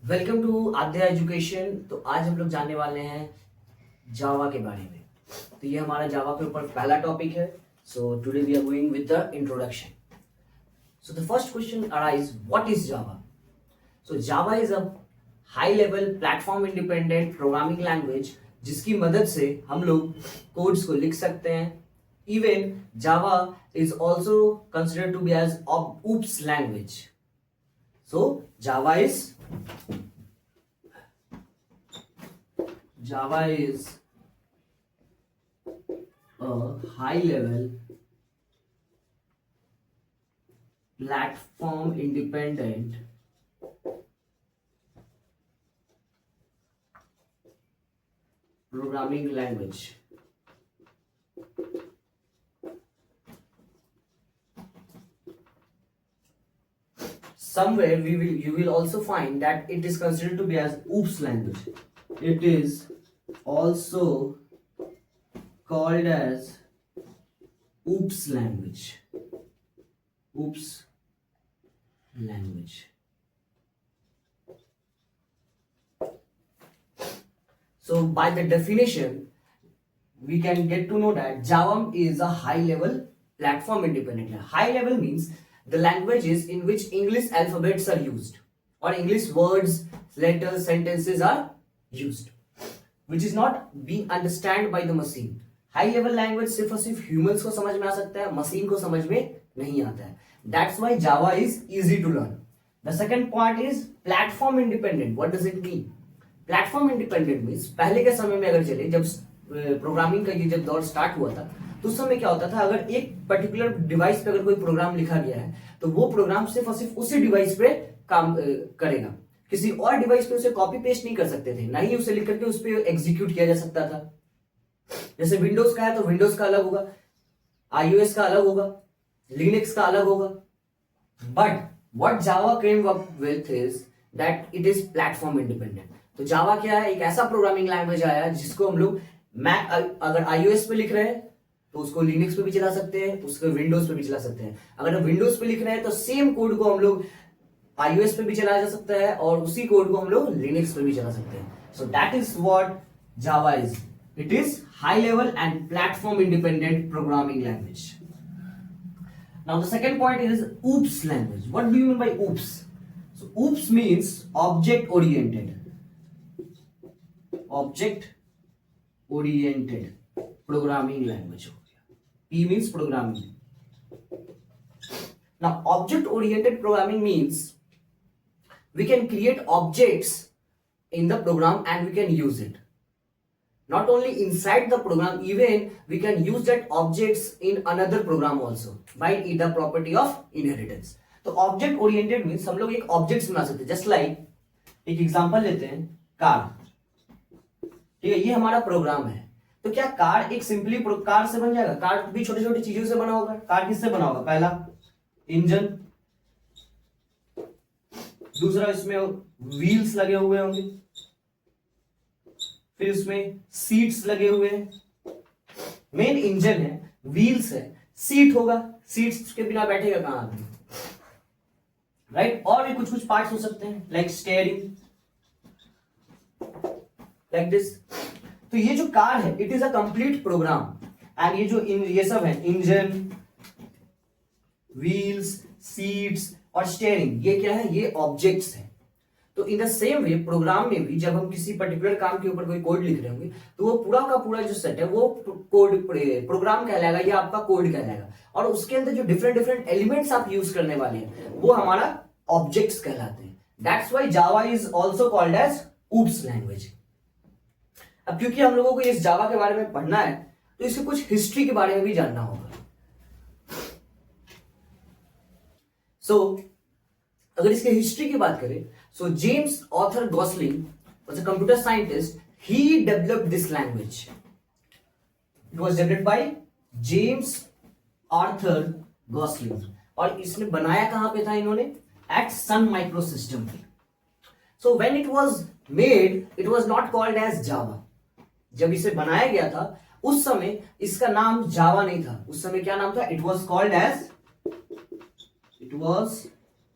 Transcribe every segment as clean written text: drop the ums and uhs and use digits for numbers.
Welcome to Adya education. तो आज हम लोग जानने वाले हैं जावा के बारे में। तो ये हमारा जावा के ऊपर पहला टॉपिक है। So today we are going with the introduction. So the first question arise, what is Java? So Java is a high level platform independent programming language जिसकी मदद से हम लोग कोड्स को लिख सकते हैं। Even Java is also considered to be as oops language. So Java is a high level platform independent programming language. Somewhere you will also find that it is considered to be as oops language. It is also called as oops language. Oops language. So by the definition we can get to know that Java is a high level platform independent. High level means the languages in which English alphabets are used or English words, letters, sentences are used, which is not being understood by the machine. High level language सिर्फ और सिर्फ humans को समझ में आ सकता है, machine को समझ में नहीं आता है. That's why Java is easy to learn. The second part is platform independent. What does it mean? Platform independent means पहले के समय में अगर चले, जब प्रोग्रामिंग का ये जब दौर स्टार्ट हुआ था तो उस समय क्या होता था, अगर एक पर्टिकुलर डिवाइस पे अगर कोई प्रोग्राम लिखा गया है तो वो प्रोग्राम सिर्फ और सिर्फ उसी डिवाइस पे काम करेगा। किसी और डिवाइस पे उसे कॉपी पेस्ट नहीं कर सकते थे, ना ही उसे लिख करके उस पे एग्जीक्यूट किया जा सकता था। जैसे विंडोज का है तो विंडोज का अलग होगा, iOS का अलग होगा, लिनक्स का अलग होगा। But what Java came up with is that it is platform independent. तो जावा क्या है, एक ऐसा प्रोग्रामिंग लैंग्वेज आया जिसको हम लोग अगर iOS पे लिख रहे हैं तो उसको लिनक्स पे भी चला सकते हैं, उसको विंडोज पे भी चला सकते हैं। अगर हम विंडोज पे लिख रहे हैं तो सेम कोड को हम लोग iOS पे भी चलाया जा सकता है और उसी कोड को हम लोग लिनक्स पे भी चला सकते हैं। So that is what Java is. It is high level and platform independent programming language. Now the second point is oops language. What do you mean by oops? So oops means object oriented programming language. P means programming. Now, object-oriented programming means we can create objects in the program and we can use it. Not only inside the program, even we can use that objects in another program also by the property of inheritance. तो object-oriented means हम लोग एक objects बना सकते हैं। Just like एक example लेते हैं, कार। ठीक है, ये हमारा प्रोग्राम है। तो क्या कार एक सिंपली कार से बन जाएगा? कार भी छोटी छोटी चीजों से बना होगा। कार किससे बना होगा? पहला इंजन, दूसरा इसमें व्हील्स लगे हुए होंगे, फिर इसमें सीट्स लगे हुए हैं। मेन इंजन है, व्हील्स है, सीट होगा, सीट्स के बिना बैठेगा कहां आदमी, राइट? और भी कुछ कुछ पार्ट्स हो सकते हैं लाइक स्टीयरिंग, लाइक दिस। तो ये जो कार है it is a complete program and ये सब है इंजन, व्हील्स, सीट्स और स्टीयरिंग, ये क्या है? ये ऑब्जेक्ट्स हैं। तो in the same way program में भी जब हम किसी पर्टिकुलर काम के ऊपर कोई कोड लिख रहे होंगे तो वो पूरा का पूरा जो सेट है वो कोड प्रोग्राम कहलाएगा या आपका कोड कहलाएगा। और उसके अंदर जो डिफरेंट डिफरेंट एलिमेंट्स आप यूज करने वाले हैं वो हमारा ऑब्जेक्ट्स कहलाते हैं। That's why Java is also called as oops language. अब क्योंकि हम लोगों को इस जावा के बारे में पढ़ना है तो इसकी कुछ हिस्ट्री के बारे में भी जानना होगा। सो अगर इसके हिस्ट्री की बात करें, so James Arthur Gosling was a computer scientist. He developed this language. It was developed by James Arthur Gosling. और इसने बनाया कहां पे था इन्होंने? At Sun Micro System. So when it was made it was not called as Java. जब इसे बनाया गया था उस समय इसका नाम जावा नहीं था। उस समय क्या नाम था? It was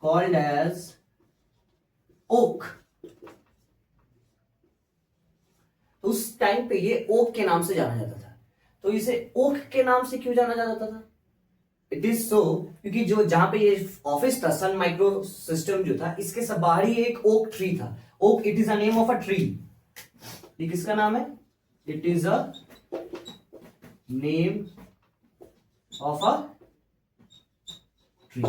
called as oak. तो उस टाइम पे ये ओक के नाम से जाना जाता था। तो इसे ओक के नाम से क्यों जाना जाता था? इट इज सो क्योंकि जो जहां पे ये ऑफिस था सन माइक्रो सिस्टम जो था, इसके सब बाहर ही एक ओक ट्री था। Oak, it is a name of a tree. ये किसका नाम है? It is a name of a tree.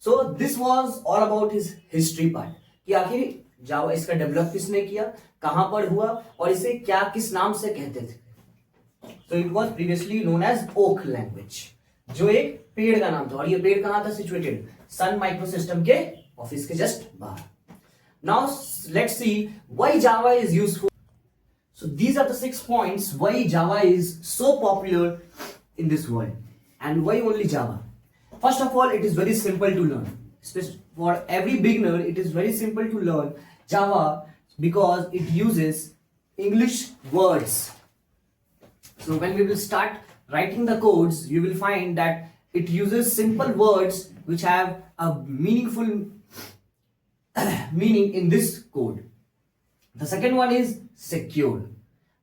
So this was all about his history part, कि आखिर जावा इसका डेवलप किसने किया, कहां पर हुआ, और इसे क्या किस नाम से कहते थे। So it was previously known as oak language, जो एक पेड़ का नाम था, और ये पेड़ कहां था सिचुएटेड? सन माइक्रो सिस्टम के ऑफिस के जस्ट बाहर। Now let's see why Java is useful. So these are the 6 points why Java is so popular in this world, and why only Java. First of all, it is very simple to learn. For every beginner, it is very simple to learn Java because it uses English words. So when we will start writing the codes, you will find that it uses simple words which have a meaningful meaning in this code. The second one is secure.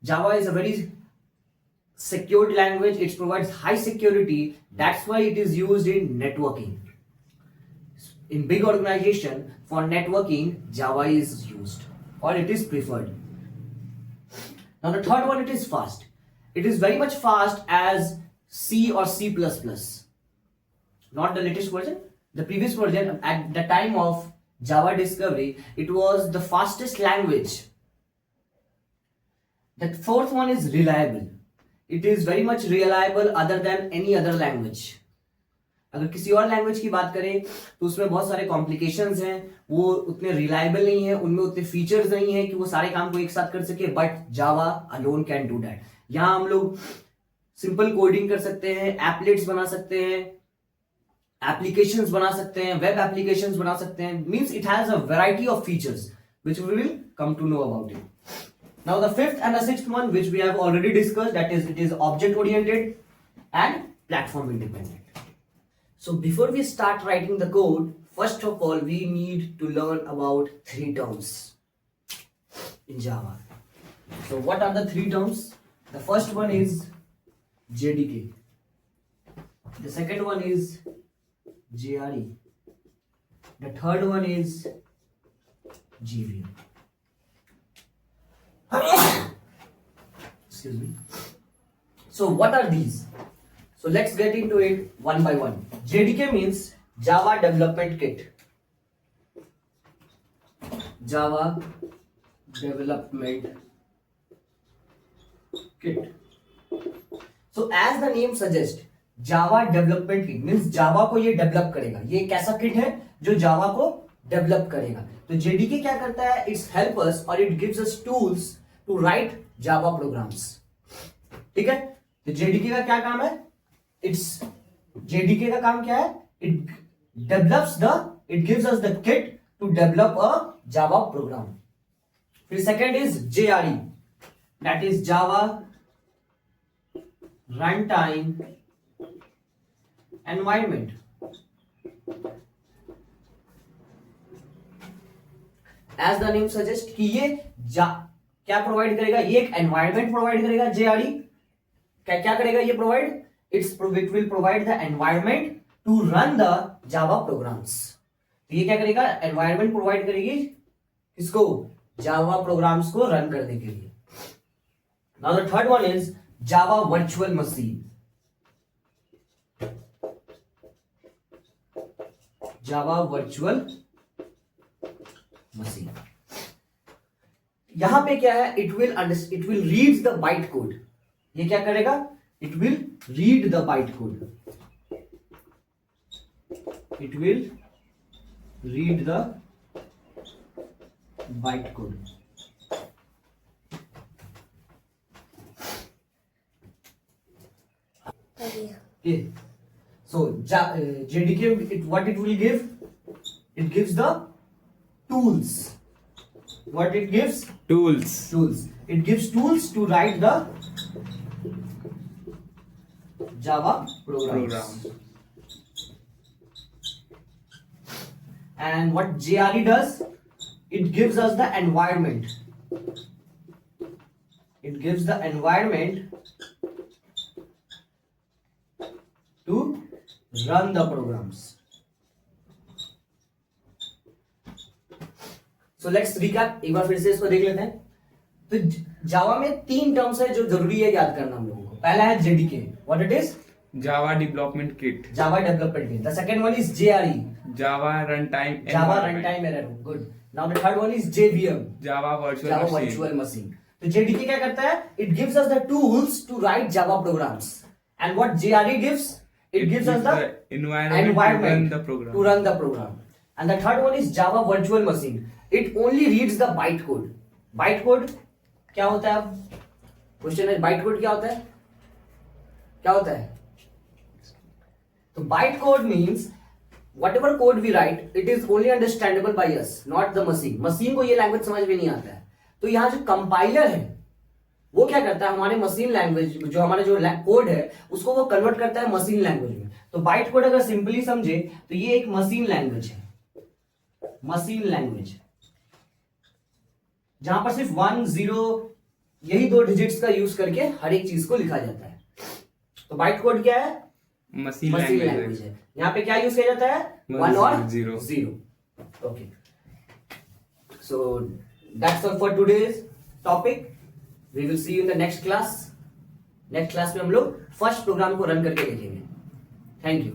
Java is a very secured language. It provides high security. That's why it is used in networking. In big organization, for networking, Java is used, or it is preferred. Now the third one, it is fast. It is very much fast as C or C++. Not the latest version. The previous version, at the time of Java discovery, it was the fastest language. The fourth one is reliable. It is very much reliable other than any other language. अगर किसी और language की बात करें तो उसमें बहुत सारे कॉम्प्लिकेशंस हैं, वो उतने रिलायबल नहीं है, उनमें उतने फीचर्स नहीं है कि वो सारे काम को एक साथ कर सके, but Java alone can do that. यहां हम लोग सिंपल कोडिंग कर सकते हैं, एप्लेट्स बना सकते हैं, एप्लीकेशंस बना सकते हैं, वेब एप्लीकेशंस बना सकते हैं। Means it has a variety of features which we will come to know about it. Now the fifth and the sixth one which we have already discussed, that is it is object oriented and platform independent. So before we start writing the code, first of all we need to learn about 3 terms in Java. So what are the 3 terms? The first one is JDK. The second one is JRE. The third one is JVM. Excuse me. So what are these? So let's get into it one by one. JDK means Java Development Kit. Java Development Kit. So as the name suggests, Java Development Kit means Java को ये develop करेगा। ये एक ऐसा kit है जो Java को develop करेगा। तो JDK क्या करता है? It's help us or it gives us tools to write Java programs. ठीक है? तो JDK का क्या काम है? JDK का काम क्या है? It gives us the kit to develop a Java program. फिर second is JRE, that is Java Runtime Environment. As the name suggests कि ये क्या प्रोवाइड करेगा? ये एक एनवायरमेंट प्रोवाइड करेगा। JRE क्या करेगा? ये provide it will provide the environment to run the Java programs. तो ये क्या करेगा? एनवायरमेंट प्रोवाइड करेगी इसको, जावा प्रोग्राम्स को रन करने के लिए। Now the third one is Java virtual machine. Java virtual machine, यहां पे क्या है? It will read the byte code. ये क्या करेगा? It will read the byte code. It will read the byte code. Okay. So JDK, what it will give? It gives the tools. What it gives? Tools. It gives tools to write the Java programs. And what JRE does? It gives us the environment. It gives the environment to run the programs. So let's recap, एक बार फिर से इसको देख लेते हैं. तो जावा में 3 terms है जो जरूरी है याद करना हम लोगों को. पहला है JDK. What it is? Java Development Kit. Java Development Kit. The second one is JRE. Java Runtime Java Environment. Runtime Environment. Good. Now the third one is JVM. Java Virtual Java Machine. Virtual Machine. तो JDK क्या करता है? It gives us the tools to write Java programs. And what JRE gives? It gives us the environment to run the program. And the third one is Java Virtual Machine. It only reads the bytecode. Bytecode क्या होता है? अब question है bytecode क्या होता है? क्या होता है? तो bytecode means whatever code we write, it is only understandable by us, not the machine. Machine को ये लैंग्वेज समझ में नहीं आता है. तो यहाँ जो कंपाइलर है वो क्या करता है, हमारे मशीन लैंग्वेज जो हमारा जो कोड है उसको वो कन्वर्ट करता है मशीन लैंग्वेज में. तो बाइट कोड अगर सिंपली समझे तो ये एक मशीन लैंग्वेज है. मशीन लैंग्वेज जहां पर सिर्फ 1 0 यही 2 डिजिट्स का यूज करके हर एक चीज को लिखा जाता है. तो बाइट कोड क्या है? मशीन लैंग्वेज है. यहाँ पे क्या यूज किया जाता है? 1 और 0. Okay, so that's all for today's topic. We will see you in the next class. Next class में हम लोग फर्स्ट प्रोग्राम को रन करके देखेंगे. Thank you.